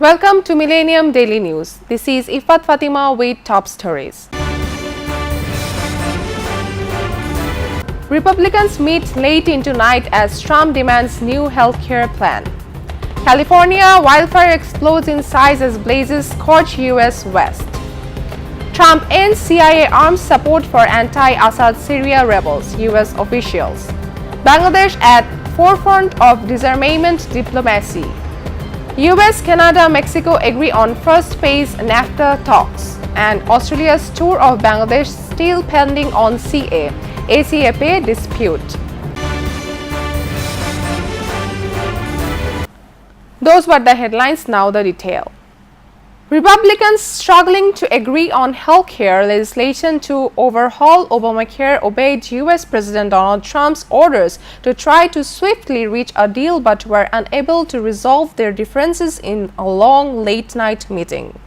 Welcome to Millennium Daily News. This is Ifat Fatima with top stories. Republicans meet late into night as Trump demands new healthcare plan. California wildfire explodes in size as blazes scorch U.S. West. Trump ends CIA arms support for anti-Assad Syria rebels, U.S. officials. Bangladesh at forefront of disarmament diplomacy. US, Canada, Mexico agree on first phase NAFTA talks, and Australia's tour of Bangladesh still pending on ACFA dispute. Those were the headlines, now the detail. Republicans struggling to agree on healthcare legislation to overhaul Obamacare obeyed U.S. President Donald Trump's orders to try to swiftly reach a deal but were unable to resolve their differences in a long late-night meeting.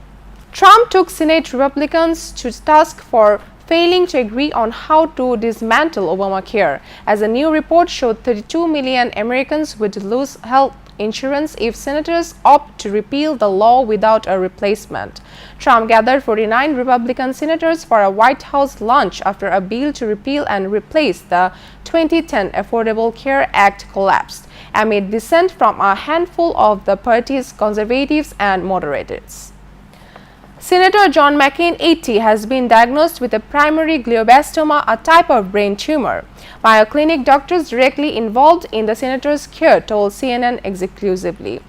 Trump took Senate Republicans to task for failing to agree on how to dismantle Obamacare, as a new report showed 32 million Americans would lose health insurance if senators opt to repeal the law without a replacement. Trump gathered 49 Republican senators for a White House lunch after a bill to repeal and replace the 2010 Affordable Care Act collapsed, amid dissent from a handful of the party's conservatives and moderates. Senator John McCain, 80, has been diagnosed with a primary glioblastoma, a type of brain tumor. Mayo Clinic doctors directly involved in the senator's care told CNN exclusively.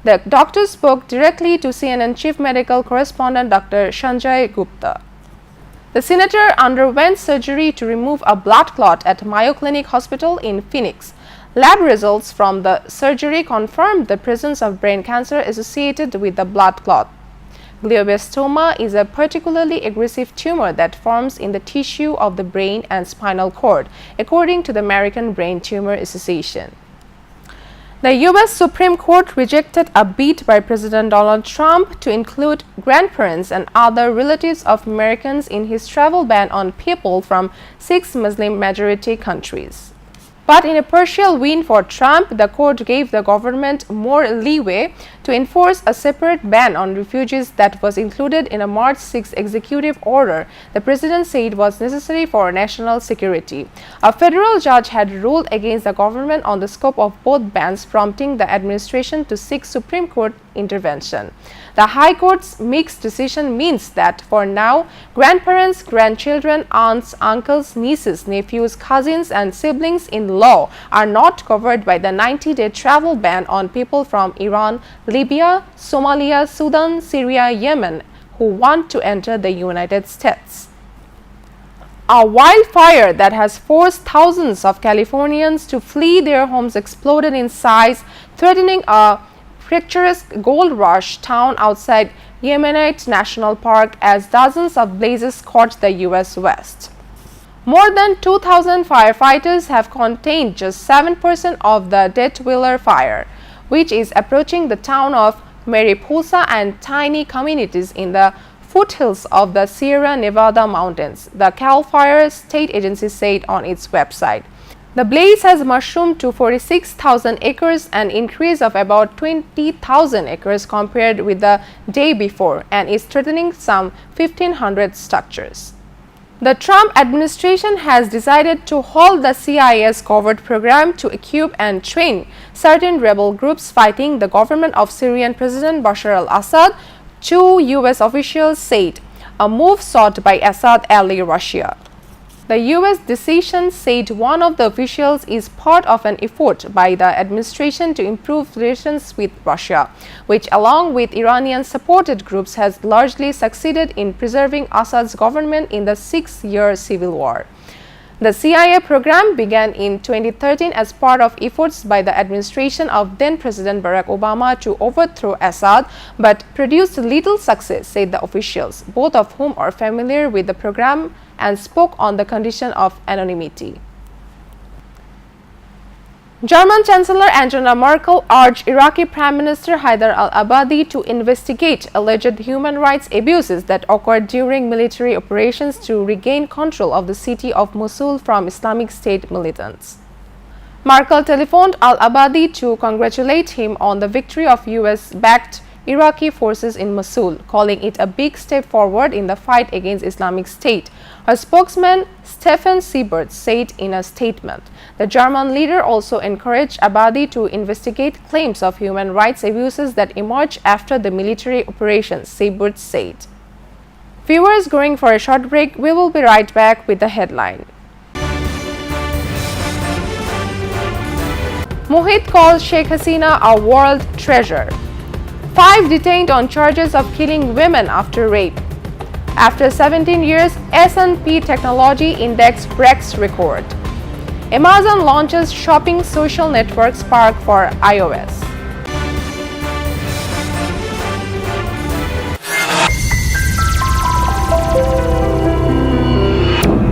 The doctors spoke directly to CNN chief medical correspondent Dr. Sanjay Gupta. The senator underwent surgery to remove a blood clot at Mayo Clinic Hospital in Phoenix. Lab results from the surgery confirmed the presence of brain cancer associated with the blood clot. Glioblastoma is a particularly aggressive tumor that forms in the tissue of the brain and spinal cord, according to the American Brain Tumor Association. The U.S. Supreme Court rejected a bid by President Donald Trump to include grandparents and other relatives of Americans in his travel ban on people from 6 Muslim-majority countries. But in a partial win for Trump, the court gave the government more leeway to enforce a separate ban on refugees that was included in a March 6 executive order the president said was necessary for national security. A federal judge had ruled against the government on the scope of both bans, prompting the administration to seek Supreme Court intervention. The High Court's mixed decision means that for now, grandparents, grandchildren, aunts, uncles, nieces, nephews, cousins, and siblings-in-law are not covered by the 90-day travel ban on people from Iran, Libya, Somalia, Sudan, Syria, Yemen who want to enter the United States. A wildfire that has forced thousands of Californians to flee their homes exploded in size, threatening a picturesque gold rush town outside Yemenite National Park as dozens of blazes scorched the U.S. West. More than 2,000 firefighters have contained just 7% of the Detwiller fire, which is approaching the town of Mariposa and tiny communities in the foothills of the Sierra Nevada mountains, the Cal Fire State Agency said on its website. The blaze has mushroomed to 46,000 acres, an increase of about 20,000 acres compared with the day before, and is threatening some 1,500 structures. The Trump administration has decided to halt the CIA's covert program to equip and train certain rebel groups fighting the government of Syrian President Bashar al-Assad, two U.S. officials said, a move sought by Assad ally Russia. The U.S. decision, said one of the officials, is part of an effort by the administration to improve relations with Russia, which along with Iranian-supported groups has largely succeeded in preserving Assad's government in the 6-year civil war. The CIA program began in 2013 as part of efforts by the administration of then-President Barack Obama to overthrow Assad, but produced little success, said the officials, both of whom are familiar with the program and spoke on the condition of anonymity. German Chancellor Angela Merkel urged Iraqi Prime Minister Haider al-Abadi to investigate alleged human rights abuses that occurred during military operations to regain control of the city of Mosul from Islamic State militants. Merkel telephoned al-Abadi to congratulate him on the victory of US-backed Iraqi forces in Mosul, calling it a big step forward in the fight against Islamic State. Her spokesman, Stefan Siebert, said in a statement. The German leader also encouraged Abadi to investigate claims of human rights abuses that emerged after the military operations, Siebert said. Viewers, going for a short break, we will be right back with the headline. Mohit calls Sheikh Hasina a world treasure. 5 detained on charges of killing women after rape. After 17 years, S&P Technology Index breaks record. Amazon launches shopping social network Spark for iOS.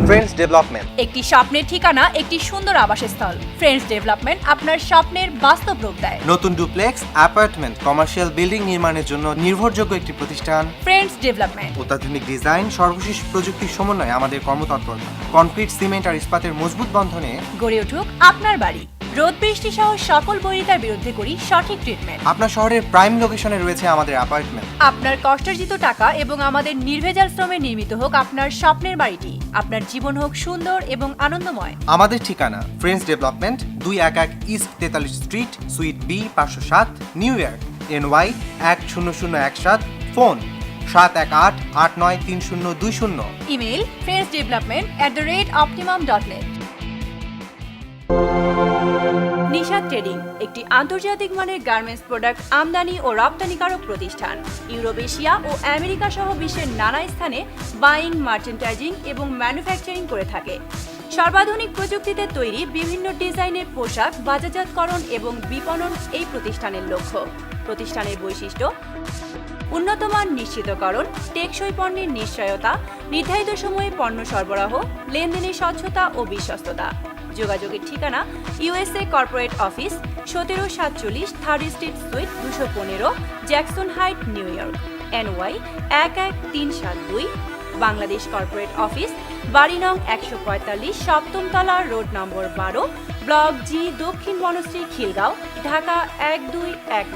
Friends development একটি স্বপ্নের ঠিকানা, একটি সুন্দর আবাসস্থল। Friends development আপনার স্বপ্নের বাস্তব রূপ দেয়। নতুন ডুপ্লেক্স, অ্যাপার্টমেন্ট, কমার্শিয়াল বিল্ডিং নির্মাণের জন্য নির্ভরযোগ্য একটি প্রতিষ্ঠান ফ্রেন্ডস ডেভেলপমেন্ট। অত্যাধুনিক ডিজাইন, সর্বশেষ প্রযুক্তির সমন্বয়ে আমাদের কর্মতৎপরতা কনক্রিট, সিমেন্ট আর ইস্পাতের মজবুত বন্ধনে গড়ে উঠুক আপনার বাড়ি। রোদ বৃষ্টি সহ সকল বৈরিতার বিরুদ্ধে করি সঠিক ট্রিটমেন্ট। আপনার শহরের প্রাইম লোকেশনে রয়েছে আমাদের অ্যাপার্টমেন্ট। আপনার কষ্টার্জিত টাকা এবং আমাদের নির্ভেজাল শ্রমে নির্মিত হোক আপনার স্বপ্নের বাড়িটি। আপনার জীবন হোক সুন্দর এবং আনন্দময়। আমাদের ঠিকানা friends development, 211 east 43 street, suite B, 507, New York, NY 10017, phone 718-893020। Email friendsdevelopment@optimum.net। Nisha trading একটি আন্তর্জাতিক মানের গার্মেন্টস প্রোডাক্ট আমদানি ও রপ্তানিকারক প্রতিষ্ঠান। ইউরোপ, এশিয়া ও আমেরিকা সহ বিশ্বের নানা স্থানে বাইং, মার্চেন্টাইজিং এবং ম্যানুফ্যাকচারিং করে থাকে। সর্বাধুনিক প্রযুক্তিতে তৈরি বিভিন্ন ডিজাইনের পোশাক বাজারজাতকরণ এবং বিপণন এই প্রতিষ্ঠানের লক্ষ্য। প্রতিষ্ঠানের বৈশিষ্ট্য: উন্নতমান নিশ্চিতকরণ, টেকসই পণ্যের নিশ্চয়তা, নির্ধারিত সময়ে পণ্য সরবরাহ, লেনদেনের স্বচ্ছতা ও বিশ্বস্ততা। যোগাযোগের ঠিকানা: USA corporate office, 1747 third street sweet 215, Jackson height, new York, NY 11372। Bangladesh corporate office, বাড়ি নং 145, 7ম তলা, রোড নম্বর 12, ব্লক জি, দক্ষিণ Banasree, Khilgaon, Dhaka 1219।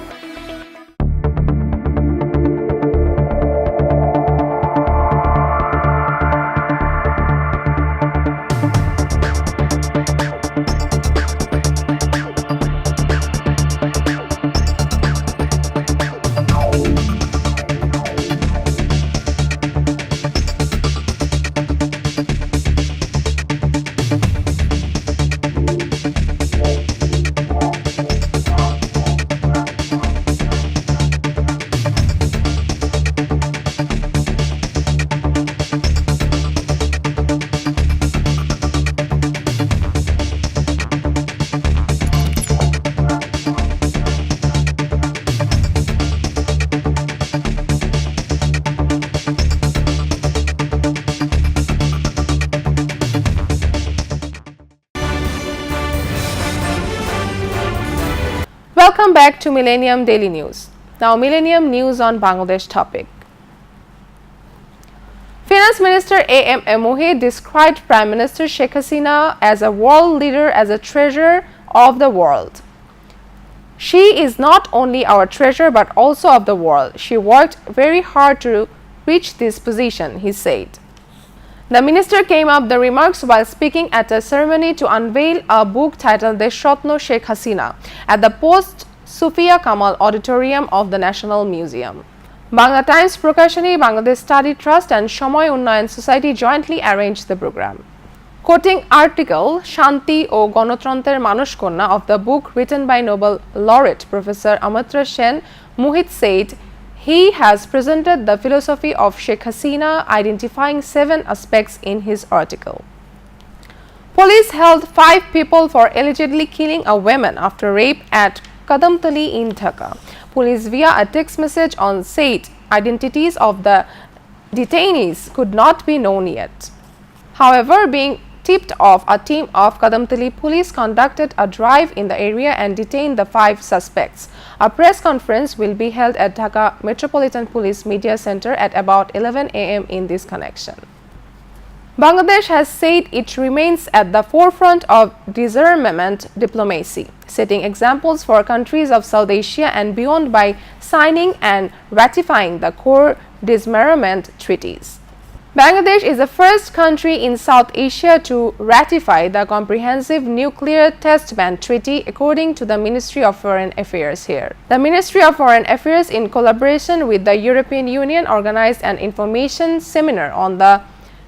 Welcome back to Millennium Daily News. Now Millennium News on Bangladesh topic. Finance Minister A.M. Mohit described Prime Minister Sheikh Hasina as a world leader, as a treasure of the world. She is not only our treasure but also of the world. She worked very hard to reach this position, he said. The minister came up the remarks while speaking at a ceremony to unveil a book titled Deshratno Sheikh Hasina at the Post Sufia Kamal Auditorium of the National Museum. Bangla Times Prokashani, Bangladesh Study Trust and Shomoy Unnayan Society jointly arranged the program. Quoting article Shanti o Gonotranter Manushkonna of the book written by Nobel laureate Professor Amartya Sen, Mohit said he has presented the philosophy of Sheikh Hasina, identifying 7 aspects in his article. Police held 5 people for allegedly killing a woman after rape at Kadamtali in Dhaka. Police via a text message on said identities of the detainees could not be known yet. However, being tipped off, a team of Kadamtali police conducted a drive in the area and detained the 5 suspects. A press conference will be held at Dhaka Metropolitan Police Media Center at about 11 a.m. in this connection. Bangladesh has said it remains at the forefront of disarmament diplomacy, setting examples for countries of South Asia and beyond by signing and ratifying the core disarmament treaties. Bangladesh is the first country in South Asia to ratify the Comprehensive Nuclear Test Ban Treaty, according to the Ministry of Foreign Affairs here. The Ministry of Foreign Affairs, in collaboration with the European Union, organized an information seminar on the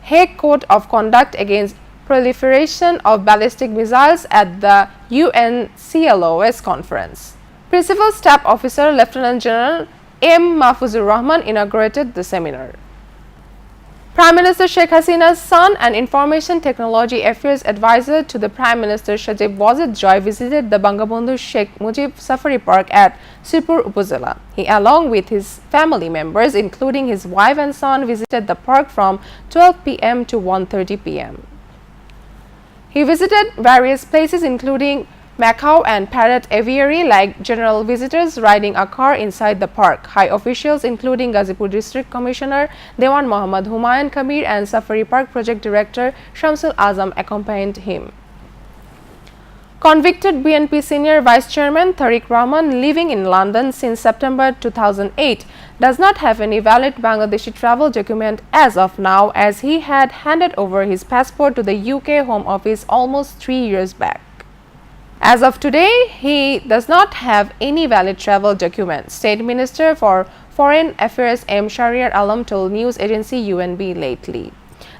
Hague Code of Conduct Against Proliferation of Ballistic Missiles at the UNCLOS conference. Principal Staff Officer Lieutenant General M. Mahfuzur Rahman inaugurated the seminar. Prime Minister Sheikh Hasina's son and Information Technology Affairs Advisor to the Prime Minister Sajib Wazid Joy visited the Bangabandhu Sheikh Mujib Safari Park at Sirpur Upazila. He, along with his family members, including his wife and son, visited the park from 12 p.m. to 1:30 p.m. He visited various places including Macau and Parrot Aviary, like general visitors riding a car inside the park. High officials including Gazipur District Commissioner Dewan Muhammad Humayun Kabir and Safari Park Project Director Shamsul Azam accompanied him. Convicted BNP Senior Vice Chairman Tariq Rahman, living in London since September 2008, does not have any valid Bangladeshi travel document as of now, as he had handed over his passport to the UK Home Office almost 3 years back. As of today, he does not have any valid travel document, State Minister for Foreign Affairs M. Shahriar Alam told news agency UNB lately.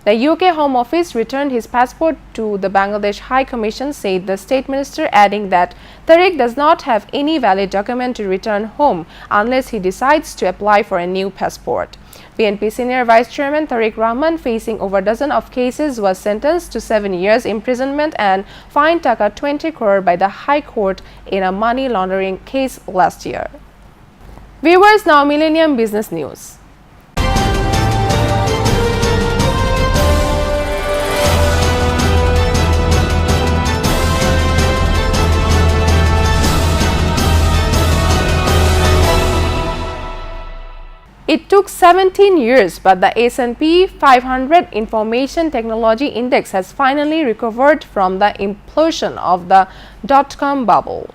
The UK Home Office returned his passport to the Bangladesh High Commission, said the State Minister, adding that Tariq does not have any valid document to return home unless he decides to apply for a new passport. BNP Senior Vice Chairman Tariq Rahman, facing over a dozen of cases, was sentenced to 7 years imprisonment and fined Taka 20 crore by the High Court in a money laundering case last year. Viewers, now Millennium Business News. It took 17 years, but the S&P 500 Information Technology Index has finally recovered from the implosion of the dot-com bubble.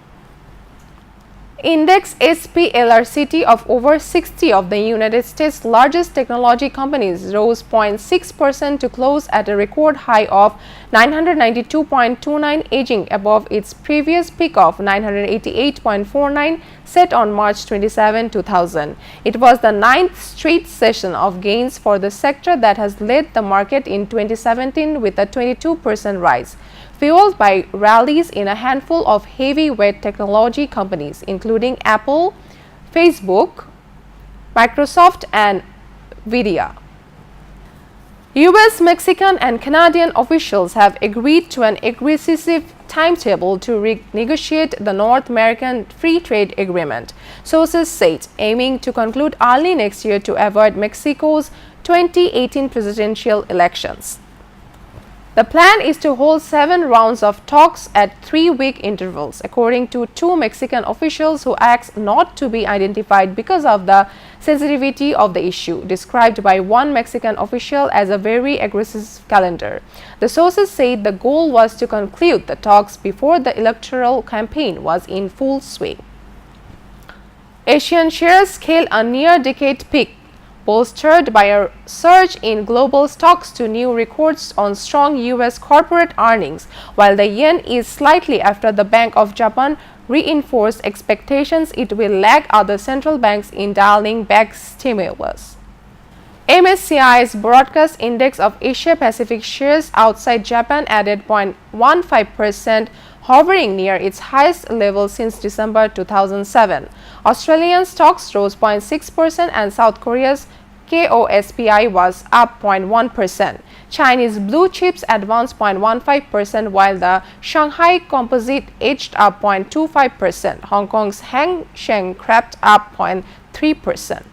Index SPLRCT of over 60 of the United States' largest technology companies rose 0.6% to close at a record high of 992.29, edging above its previous peak of 988.49 set on March 27, 2000. It was the ninth straight session of gains for the sector that has led the market in 2017 with a 22% rise, fueled by rallies in a handful of heavyweight technology companies, including Apple, Facebook, Microsoft, and Nvidia. US, Mexican, and Canadian officials have agreed to an aggressive timetable to renegotiate the North American Free Trade Agreement, sources said, aiming to conclude early next year to avoid Mexico's 2018 presidential elections. The plan is to hold 7 rounds of talks at 3-week intervals, according to 2 Mexican officials who asked not to be identified because of the sensitivity of the issue, described by one Mexican official as a very aggressive calendar. The sources said the goal was to conclude the talks before the electoral campaign was in full swing. Asian shares scaled a near-decade peak, bolstered by a surge in global stocks to new records on strong US corporate earnings, while the yen is slightly after the Bank of Japan reinforced expectations it will lag other central banks in dialing back stimulus. MSCI's broadcast index of Asia Pacific shares outside Japan added 0.15%, hovering near its highest level since December 2007. Australian stocks rose 0.6% and South Korea's KOSPI was up 0.1%. Chinese blue chips advanced 0.15%, while the Shanghai Composite edged up 0.25%. Hong Kong's Hang Seng crept up 0.3%.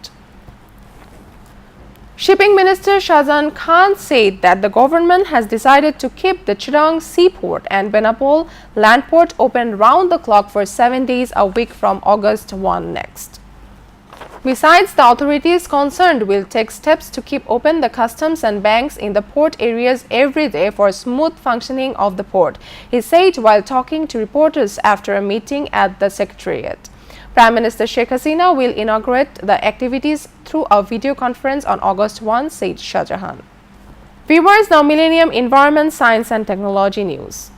Shipping Minister Shahjahan Khan said that the government has decided to keep the Chittagong Seaport and Benapole Landport open round the clock for 7 days a week from August 1 next. Besides, the authorities concerned will take steps to keep open the customs and banks in the port areas every day for smooth functioning of the port, he said while talking to reporters after a meeting at the Secretariat. Prime Minister Sheikh Hasina will inaugurate the activities through a video conference on August 1, said Shah Jahan. Viewers, now Millennium Environment, Science and Technology News.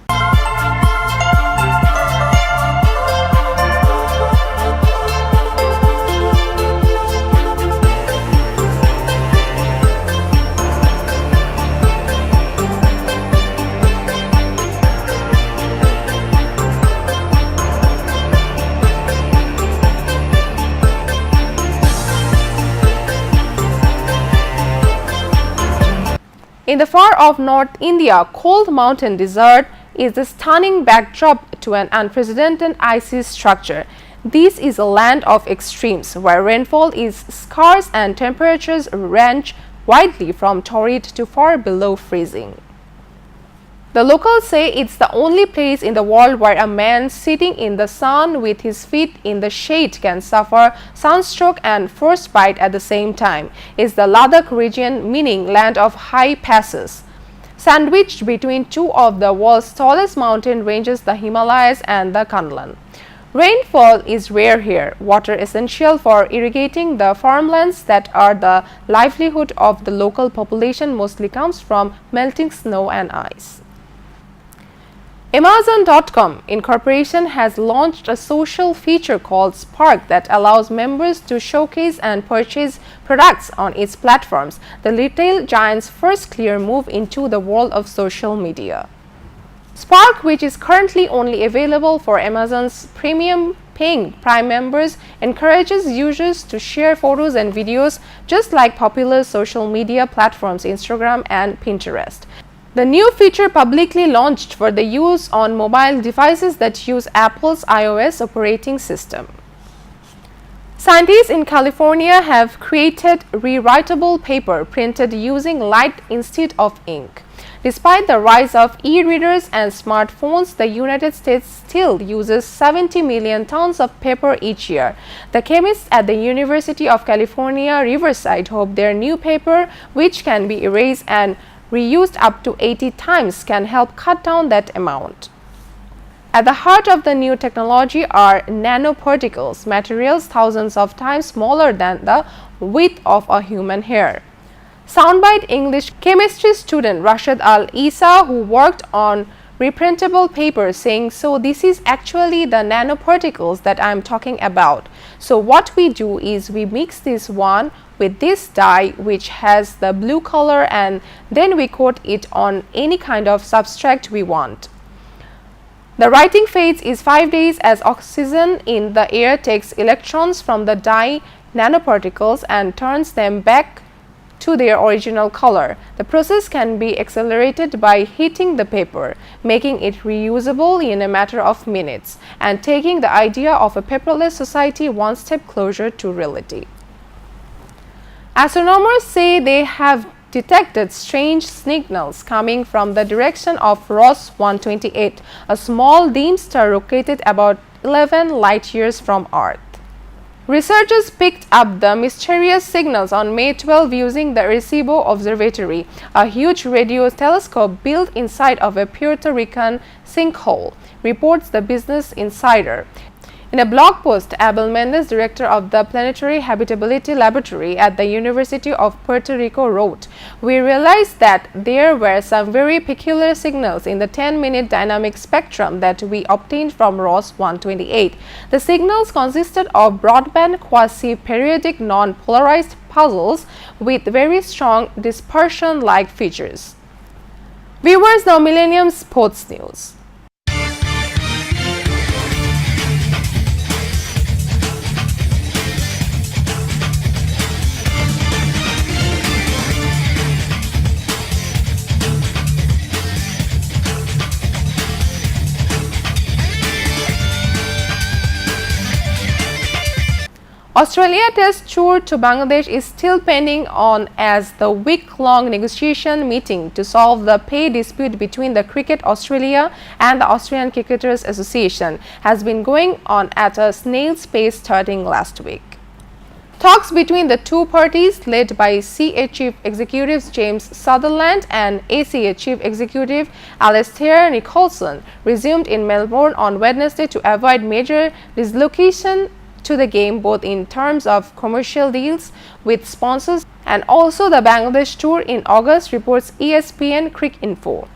In the far-off North India, cold mountain desert is the stunning backdrop to an unprecedented icy structure. This is a land of extremes, where rainfall is scarce and temperatures range widely from torrid to far below freezing. The locals say it's the only place in the world where a man sitting in the sun with his feet in the shade can suffer sunstroke and frostbite at the same time. It's the Ladakh region, meaning land of high passes. Sandwiched between two of the world's tallest mountain ranges, the Himalayas and the Kanlan. Rainfall is rare here, water essential for irrigating the farmlands that are the livelihood of the local population mostly comes from melting snow and ice. Amazon.com Incorporation has launched a social feature called Spark that allows members to showcase and purchase products on its platforms, the retail giant's first clear move into the world of social media. Spark, which is currently only available for Amazon's premium paying Prime members, encourages users to share photos and videos just like popular social media platforms Instagram and Pinterest. The new feature publicly launched for the use on mobile devices that use Apple's iOS operating system. Scientists in California have created rewritable paper printed using light instead of ink. Despite the rise of e-readers and smartphones, the United States still uses 70 million tons of paper each year. The chemists at the University of California, Riverside hope their new paper, which can be erased and reused up to 80 times, can help cut down that amount. At the heart of the new technology are nanoparticles, materials thousands of times smaller than the width of a human hair. Soundbite English chemistry student Rashid Al-Isa, who worked on reprintable paper, saying, "So this is actually the nanoparticles that I'm talking about. So what we do is we mix this one with this dye which has the blue color, and then we coat it on any kind of substrate we want. The writing phase is 5 days as oxygen in the air takes electrons from the dye nanoparticles and turns them back to their original color. The process can be accelerated by heating the paper, making it reusable in a matter of minutes, and taking the idea of a paperless society one step closer to reality." Astronomers say they have detected strange signals coming from the direction of Ross 128, a small dim star located about 11 light years from Earth. Researchers picked up the mysterious signals on May 12 using the Arecibo Observatory, a huge radio telescope built inside of a Puerto Rican sinkhole, reports the Business Insider. In a blog post, Abel Mendez, director of the Planetary Habitability Laboratory at the University of Puerto Rico, wrote, "We realized that there were some very peculiar signals in the 10-minute dynamic spectrum that we obtained from Ross 128. The signals consisted of broadband quasi-periodic non-polarized puzzles with very strong dispersion-like features." Viewers, now Millennium Sports News. Australia Test tour to Bangladesh is still pending on as the week-long negotiation meeting to solve the pay dispute between the Cricket Australia and the Australian Cricketers Association has been going on at a snail's pace starting last week. Talks between the two parties, led by CA Chief Executives James Sutherland and ACA Chief Executive Alastair Nicholson, resumed in Melbourne on Wednesday to avoid major dislocation to the game, both in terms of commercial deals with sponsors and also the Bangladesh tour in August, reports ESPN Cricinfo.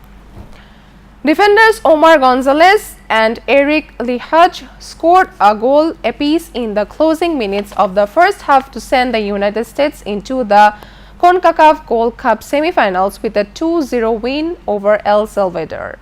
Defenders Omar Gonzalez and Eric Lihaj scored a goal apiece in the closing minutes of the first half to send the United States into the CONCACAF Gold Cup semi-finals with a 2-0 win over El Salvador.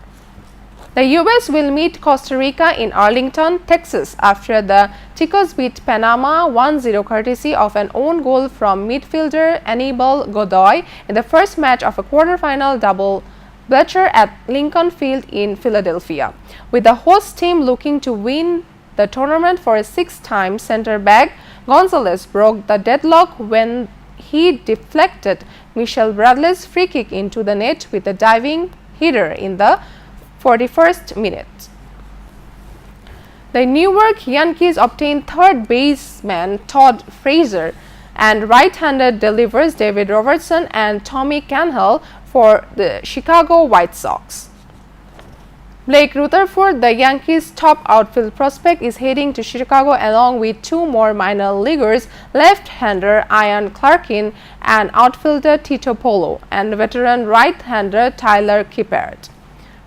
The US will meet Costa Rica in Arlington, Texas after the Ticos beat Panama 1-0 courtesy of an own goal from midfielder Anibal Godoy in the first match of a quarterfinal double Bleacher at Lincoln Field in Philadelphia. With the host team looking to win the tournament for a sixth-time, center back Gonzalez broke the deadlock when he deflected Michel Bradley's free kick into the net with a diving header in the 41st minute. The New York Yankees obtained third baseman Todd Frazier and right-hander delivers David Robertson and Tommy Canhale for the Chicago White Sox. Blake Rutherford, the Yankees' top outfield prospect, is heading to Chicago along with two more minor leaguers, left-hander Ian Clarkin and outfielder Tito Polo, and veteran right-hander Tyler Kippert.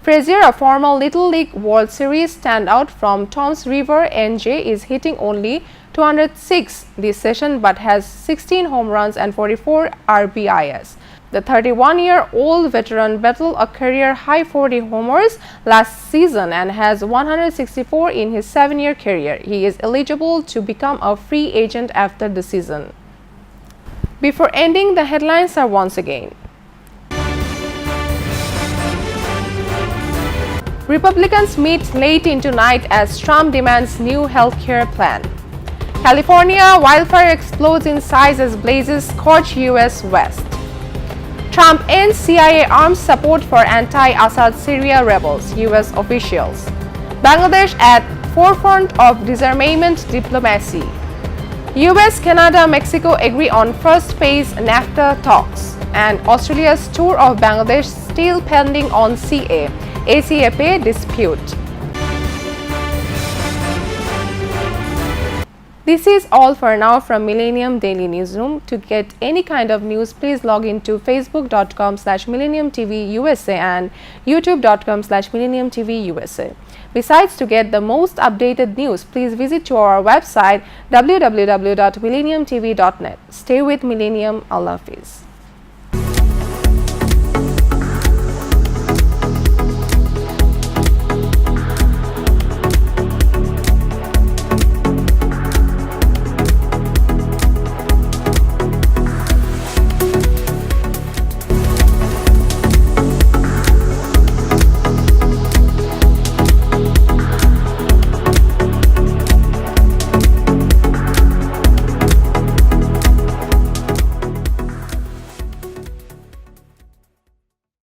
Frazier, a former Little League World Series standout from Toms River, NJ, is hitting only 206 this session but has 16 home runs and 44 RBIs. The 31-year-old veteran battled a career-high 40 homers last season and has 164 in his 7-year career. He is eligible to become a free agent after the season. Before ending, the headlines are once again. Republicans meet late into night as Trump demands new healthcare plan. California wildfire explodes in size as blazes scorch U.S. West. Trump ends CIA arms support for anti-Assad Syria rebels, U.S. officials. Bangladesh at forefront of disarmament diplomacy. U.S., Canada, Mexico agree on first phase NAFTA talks. And Australia's tour of Bangladesh still pending on CA. ACFA dispute. This is all for now from Millennium Daily Newsroom. To get any kind of news, please log into facebook.com/MillenniumTVUSA and youtube.com/MillenniumTVUSA. Besides, to get the most updated news, please visit to our website www.millenniumtv.net. Stay with Millennium. Allah Hafiz.